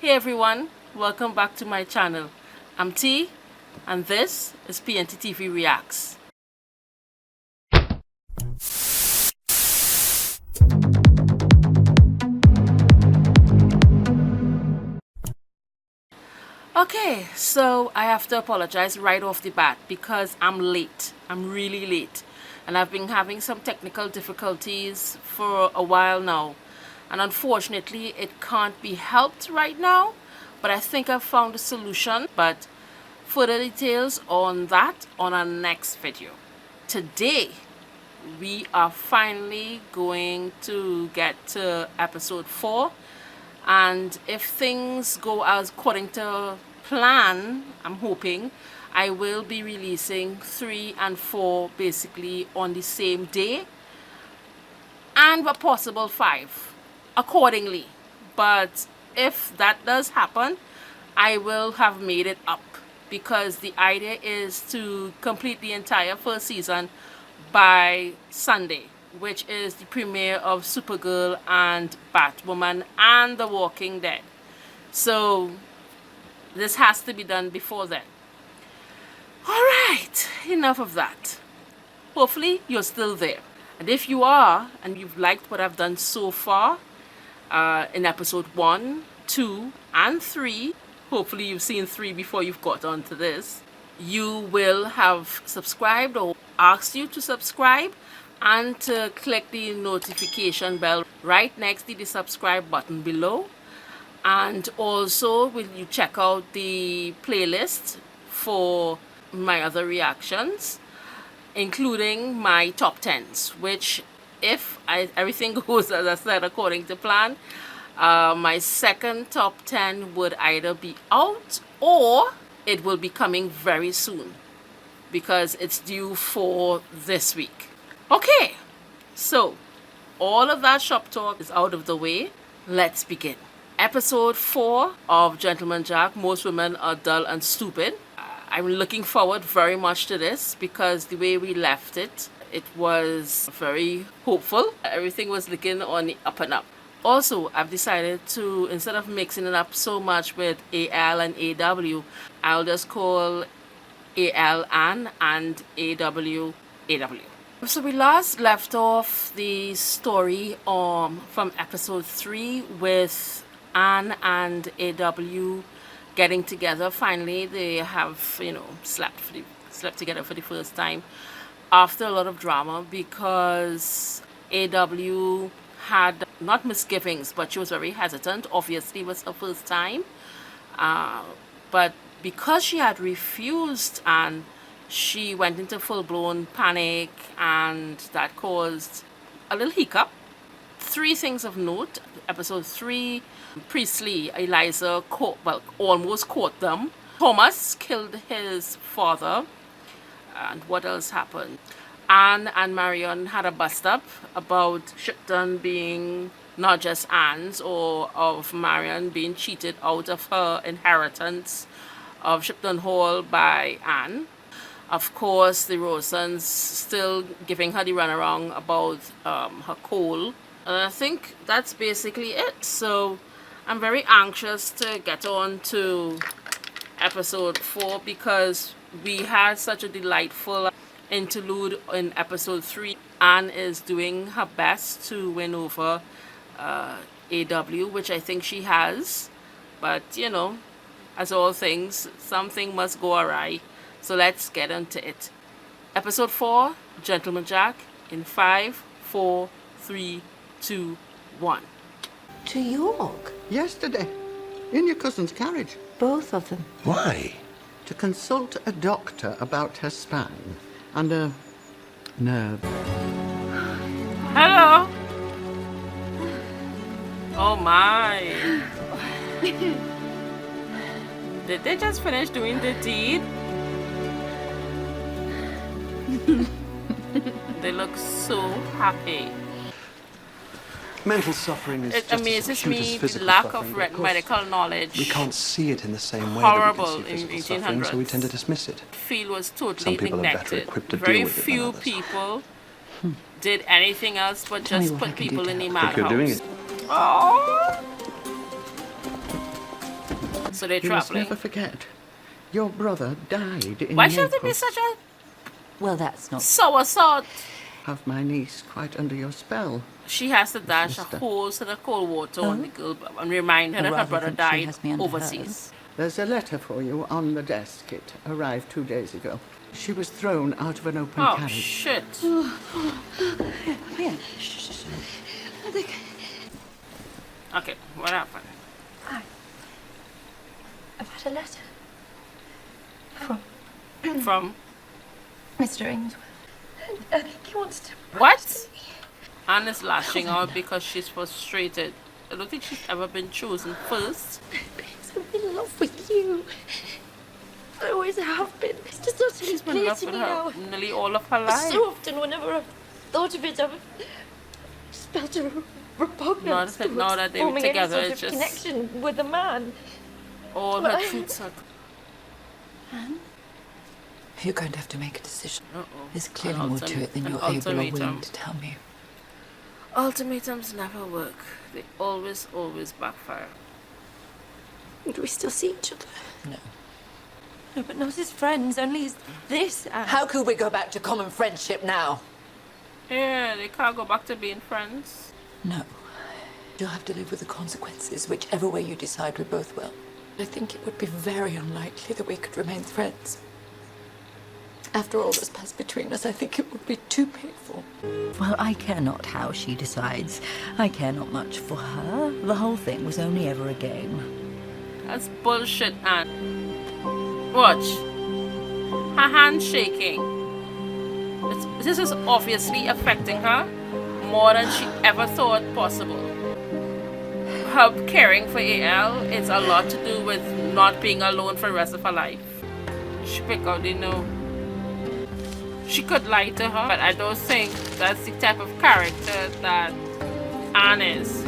Hey everyone, welcome back to my channel. I'm T, and this is PNT TV Reacts. Okay, so I have to apologize right off the bat because I'm late. I'm really late. And I've been having some technical difficulties for a while now. And unfortunately, it can't be helped right now. But I think I've found a solution. But further details on that on our next video. Today, we are finally going to get to episode 4. And if things go as according to plan, I'm hoping I will be releasing 3 and 4 basically on the same day, and a possible 5 accordingly. But if that does happen, I will have made it up, because the idea is to complete the entire first season by Sunday, which is the premiere of Supergirl and Batwoman and The Walking Dead. So this has to be done before then. Alright, enough of that. Hopefully you're still there. And if you are, and you've liked what I've done so far in episode 1, 2, and 3, hopefully you've seen 3 before you've got onto this, you will have subscribed or asked you to subscribe and to click the notification bell right next to the subscribe button below. And also, will you check out the playlist for my other reactions, including my top 10s, which, if everything goes as I said according to plan, my second top 10 would either be out or it will be coming very soon, because it's due for this week. Okay, so all of that shop talk is out of the way. Let's begin. Episode 4 of Gentleman Jack, Most Women Are Dull and Stupid. I'm looking forward very much to this, because the way we left it, it was very hopeful. Everything was looking on the up and up. Also, I've decided to, instead of mixing it up so much with AL and AW, I'll just call AL and AW AW. So we last left off the story from episode 3 with Anne and AW getting together. Finally, they have, slept together for the first time after a lot of drama, because AW had not misgivings, but she was very hesitant. Obviously, it was her first time. But because she had refused, and she went into full-blown panic, and that caused a little hiccup. 3 things of note. Episode 3, Priestley, Eliza almost caught them. Thomas killed his father. And what else happened? Anne and Marion had a bust-up about Shipton being not just Anne's, or of Marion being cheated out of her inheritance of Shipton Hall by Anne. Of course, the Rosens still giving her the runaround about her coal. And I think that's basically it. So I'm very anxious to get on to episode 4, because we had such a delightful interlude in episode 3. Anne is doing her best to win over AW, which I think she has. But, as all things, something must go awry. So let's get into it. Episode 4, Gentleman Jack, in 5, 4, 3, 2, 1. To York? Yesterday, in your cousin's carriage. Both of them. Why? To consult a doctor about her spine and a nerve. Hello. Oh my. Did they just finish doing the deed? They look so happy. Mental suffering is It just amazes as acute as me the physical lack suffering, of but course, medical knowledge. we can't see it in the same way Horrible that we can see in physical suffering, so we 1800s. tend to dismiss it. Field was totally Some people are better neglected. equipped to Very deal with it than few others. people did anything else but Tell me just what I put can do people to in the help. Think you're doing madhouse. it. Oh. So they're You must traveling. never forget. Your brother died in Why should there April. be such a Well, that's not. sour salt? Have my niece quite under your spell. She has to dash a Sister. hose to the cold water on the girl and remind her Or that her rather brother think she died has me under overseas. There's a letter for you on the desk. It arrived 2 days ago. She was thrown out of an open Oh, carriage. shit. Yeah. Okay, what happened? I've had a letter from From Mr. Ainsworth. I think he wants to. what? Anne is lashing out because she's frustrated. I don't think she's ever been chosen first. Because I'm in love with you. I always have been. It's just not She's been in clear love to with me her now. nearly all of her life. So often, whenever I've thought of it, I've just felt a repugnance Not now towards that they were forming together, any it's sort of just- connection with a man. All Well, her truths are... You're going to have to make a decision. Uh-oh. There's clearly An more to it than an you're able or ultimatum. willing to tell me. Ultimatums never work. They always backfire. Do we still see each other? No. No, but not as friends, only as this. How could we go back to common friendship now? Yeah, they can't go back to being friends. No. You'll have to live with the consequences, whichever way you decide we both will. I think it would be very unlikely that we could remain friends. After all that's passed between us, I think it would be too painful. Well, I care not how she decides. I care not much for her. The whole thing was only ever a game. That's bullshit, Anne. Watch. Her hand's shaking. This is obviously affecting her more than she ever thought possible. Her caring for AL is a lot to do with not being alone for the rest of her life. She pick out the no. She could lie to her, but I don't think that's the type of character that Anne is.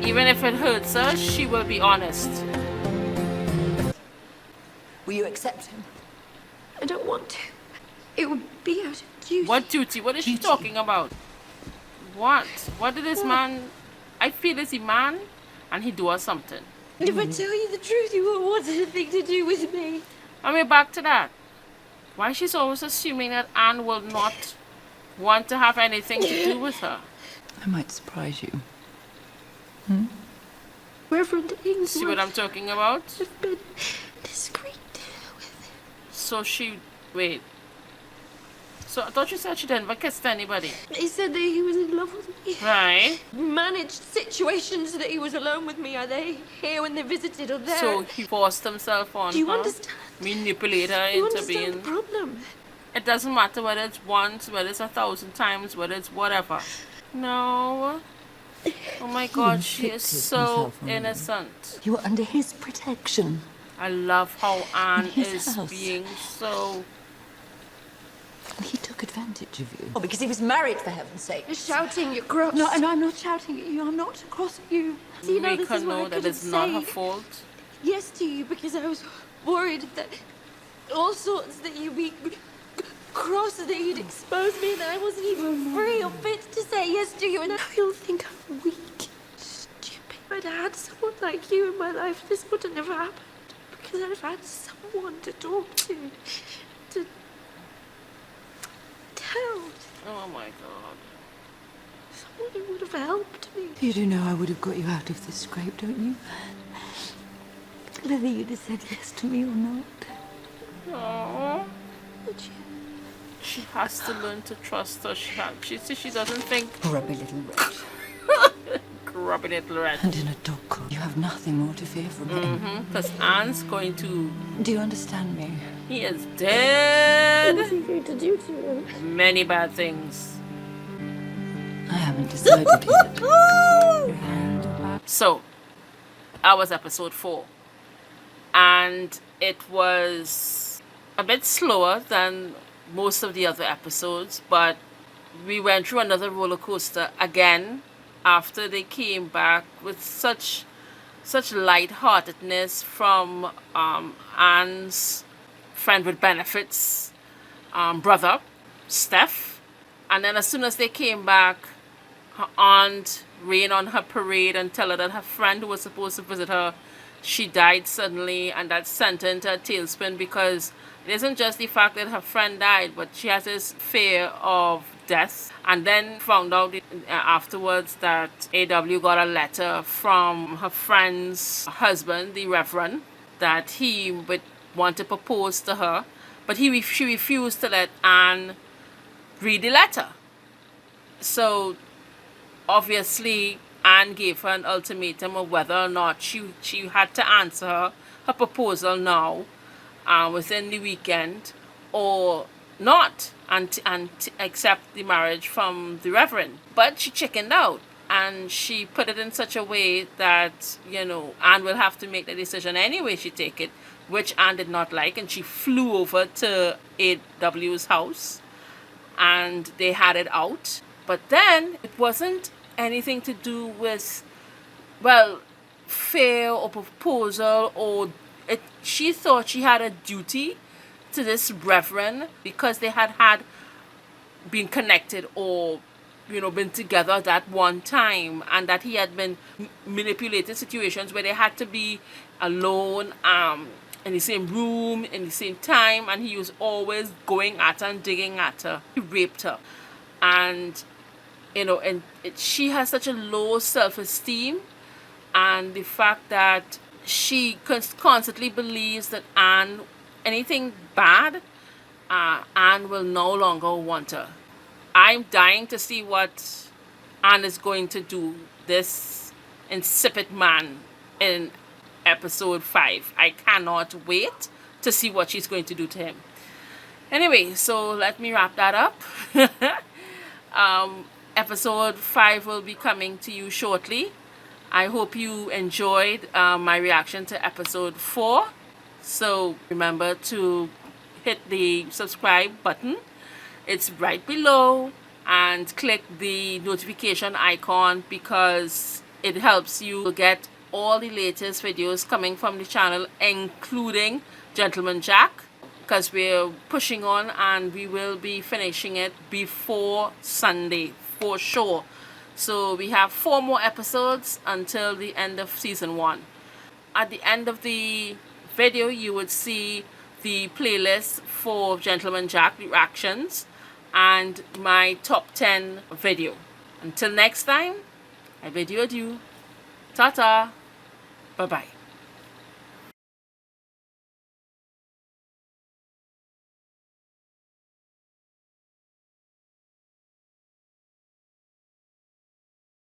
Even if it hurts her, she will be honest. Will you accept him? I don't want to. It would be out of duty. What duty? What is she talking about? What? What did this man... I feel is a man and he do us something. If I tell you the truth, you won't want anything to do with me. I mean, back to that. Why she's always assuming that Anne will not want to have anything to do with her. I might surprise you. Reverend Ainsworth, See what I'm talking about? I've been discreet with him. So she... Wait. So I thought you said she never kissed anybody. He said that he was in love with me. Right? Managed situations that he was alone with me. Are they here when they visited or there? So he forced himself on do you her. understand? Manipulate her Do you into understand being... the problem? It doesn't matter whether it's once, whether it's 1,000 times, whether it's whatever. No. Oh my God, she is inflicted so himself on you. innocent. You were under his protection. I love how Anne his is house. being so... He took advantage of you. Oh, because he was married, for heaven's sake. You're shouting, you're cross. No, and I'm not shouting at you. I'm not cross at you. Do you know Make this her is what I know that couldn't it's not her say fault. yes to you because I was worried that all sorts that you'd be cross, that you'd expose me, that I wasn't even free or fit to say yes to you, and now you'll think I'm weak, stupid. If I'd had someone like you in my life, this would have never happened because I'd have had someone to talk to tell, Oh my God. someone who would have helped me. You do know I would have got you out of this scrape, don't you? Whether you'd have said yes to me or not. Oh, Would you? she has to learn to trust her. She doesn't think. Grubby little wretch. Grubby little rat. And in a dog collar, you have nothing more to fear from him. Because Anne's going to... Do you understand me? He is dead. What's he going to do to him? Many bad things. I haven't decided yet. So, that was episode 4. And it was a bit slower than most of the other episodes, but we went through another roller coaster again after they came back with such lightheartedness from Anne's friend with benefits brother, Steph. And then as soon as they came back, her aunt rain on her parade and tell her that her friend who was supposed to visit her, she died suddenly, and that sent her into a tailspin, because it isn't just the fact that her friend died, but she has this fear of death. And then found out afterwards that AW got a letter from her friend's husband, the Reverend, that he would want to propose to her, but she refused to let Anne read the letter. So obviously Anne gave her an ultimatum of whether or not she had to answer her proposal now, within the weekend, or not, and accept the marriage from the Reverend. But she chickened out, and she put it in such a way that, Anne will have to make the decision anyway she take it, which Anne did not like, and she flew over to AW's house, and they had it out. But then it wasn't anything to do with, well, fear or proposal, or she thought she had a duty to this Reverend because they had been connected, or been together that one time, and that he had been manipulated situations where they had to be alone, in the same room, in the same time, and he was always going at her and digging at her. He raped her. And she has such a low self-esteem, and the fact that she constantly believes that anything bad, Anne will no longer want her. I'm dying to see what Anne is going to do, this insipid man, in episode 5. I cannot wait to see what she's going to do to him. Anyway, so let me wrap that up. Episode 5 will be coming to you shortly. I hope you enjoyed my reaction to episode 4. So remember to hit the subscribe button. It's right below, and click the notification icon, because it helps you get all the latest videos coming from the channel, including Gentleman Jack, because we're pushing on and we will be finishing it before Sunday for sure. So we have 4 more episodes until the end of season 1. At the end of the video, you would see the playlist for Gentleman Jack, the reactions, and my top 10 video. Until next time, I bid you adieu. Ta-ta. Bye-bye.